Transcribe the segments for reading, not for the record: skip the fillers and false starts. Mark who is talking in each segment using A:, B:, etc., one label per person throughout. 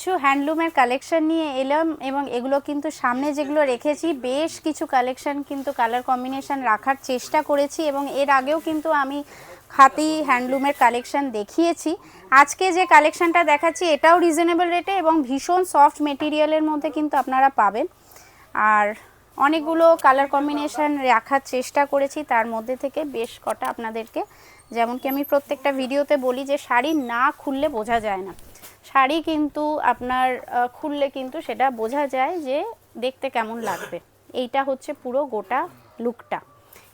A: কিছু হ্যান্ডলুমের কালেকশন নিয়ে এলাম এবং এগুলো কিন্তু সামনে যেগুলো রেখেছি বেশ কিছু কালেকশন কিন্তু কালার কম্বিনেশন রাখার চেষ্টা করেছি এবং এর আগেও কিন্তু আমি খাতি হ্যান্ডলুমের কালেকশন দেখিয়েছি। আজকে যে কালেকশনটা দেখাচ্ছি এটাও রিজনেবল রেটে এবং ভীষণ সফট মেটেরিয়ালের মধ্যে কিন্তু আপনারা পাবেন। আর অনেকগুলো কালার কম্বিনেশন রাখার চেষ্টা করেছি, তার মধ্যে থেকে বেশ কটা আপনাদেরকে, যেমন কি আমি প্রত্যেকটা ভিডিওতে বলি যে শাড়ি না খুললে বোঝা যায় না, শাড়ি কিন্তু আপনার খুললে কিন্তু সেটা বোঝা যায় যে দেখতে কেমন লাগবে। এইটা হচ্ছে পুরো গোটা লুকটা,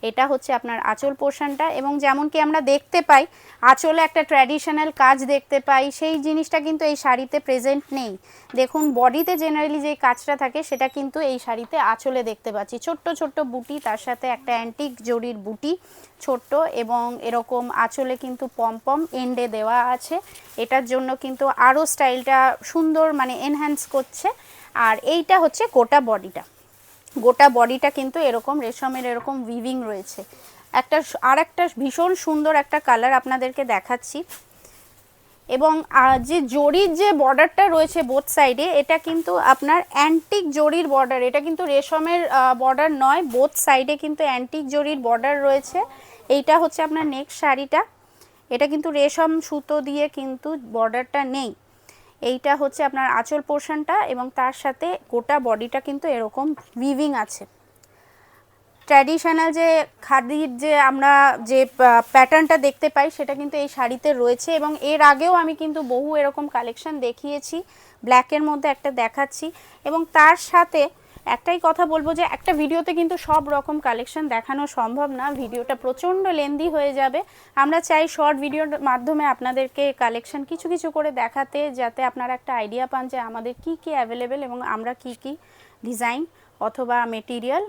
A: এটা হচ্ছে আপনার আঁচল পোর্শনটা এবং যেমন কি আমরা দেখতে পাই আঁচলে একটা ট্র্যাডিশনাল কাজ দেখতে পাই, সেই জিনিসটা কিন্তু এই শাড়িতে প্রেজেন্ট নেই। দেখুন বডিতে জেনারেলি যে কাজটা থাকে সেটা কিন্তু এই শাড়িতে আঁচলে দেখতে পাচ্ছি, ছোট্ট ছোট্ট বুটি, তার সাথে একটা অ্যান্টিক জরির বুটি ছোট্ট, এবং এরকম আঁচলে কিন্তু পমপম এন্ডে দেওয়া আছে, এটার জন্য কিন্তু আরও স্টাইলটা সুন্দর মানে এনহ্যান্স করছে। আর এইটা হচ্ছে গোটা বডিটা, গোটা বডিটা কিন্তু এরকম রেশমের এরকম উইভিং রয়েছে। একটা ভীষণ সুন্দর একটা কালার আপনাদেরকে দেখাচ্ছি, এবং যে জরির যে বর্ডারটা রয়েছে বোথ সাইডে, এটা কিন্তু আপনার অ্যান্টিক জরির বর্ডার, এটা কিন্তু রেশমের বর্ডার নয়, বোথ সাইডে কিন্তু অ্যান্টিক জরির বর্ডার রয়েছে। এইটা হচ্ছে আপনার নেক্সট শাড়িটা, এটা কিন্তু রেশম সুতো দিয়ে কিন্তু বর্ডারটা নেই। এইটা হচ্ছে আপনার আঁচল পোর্শনটা এবং তার সাথে গোটা বডিটা কিন্তু এরকম উইভিং আছে। ট্র্যাডিশনাল যে খাদির যে আমরা যে প্যাটার্নটা দেখতে পাই সেটা কিন্তু এই শাড়িতে রয়েছে, এবং এর আগেও আমি কিন্তু বহু এরকম কালেকশন দেখিয়েছি, ব্ল্যাকের মধ্যে একটা দেখাচ্ছি। এবং তার সাথে একটাই কথা বলবো যে একটা ভিডিওতে কিন্তু সব রকম কালেকশন দেখানো সম্ভব না, ভিডিওটা প্রচণ্ড লেন্দি হয়ে যাবে। আমরা চাই শর্ট ভিডিওর মাধ্যমে আপনাদেরকে কালেকশন কিছু কিছু করে দেখাতে, যাতে আপনারা একটা আইডিয়া পান যে আমাদের কি কি অ্যাভেলেবেল এবং আমরা কি কি ডিজাইন অথবা মেটেরিয়াল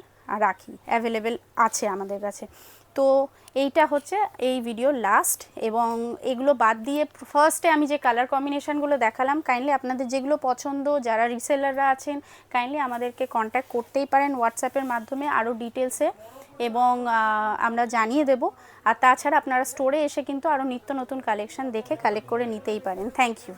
A: রাখি, অ্যাভেলেবেল আছে আমাদের কাছে। তো এইটা হচ্ছে এই ভিডিও লাস্ট, এবং এগুলো বাদ দিয়ে ফার্স্টে আমি যে কালার কম্বিনেশানগুলো দেখালাম, কাইন্ডলি আপনাদের যেগুলো পছন্দ, যারা রিসেলাররা আছেন কাইন্ডলি আমাদেরকে কন্ট্যাক্ট করতেই পারেন হোয়াটসঅ্যাপের মাধ্যমে আরও ডিটেলসে, এবং আমরা জানিয়ে দেব। আর তাছাড়া আপনারা স্টোরে এসে কিন্তু আরও নিত্য নতুন কালেকশন দেখে কালেক্ট করে নিতেই পারেন। Thank you.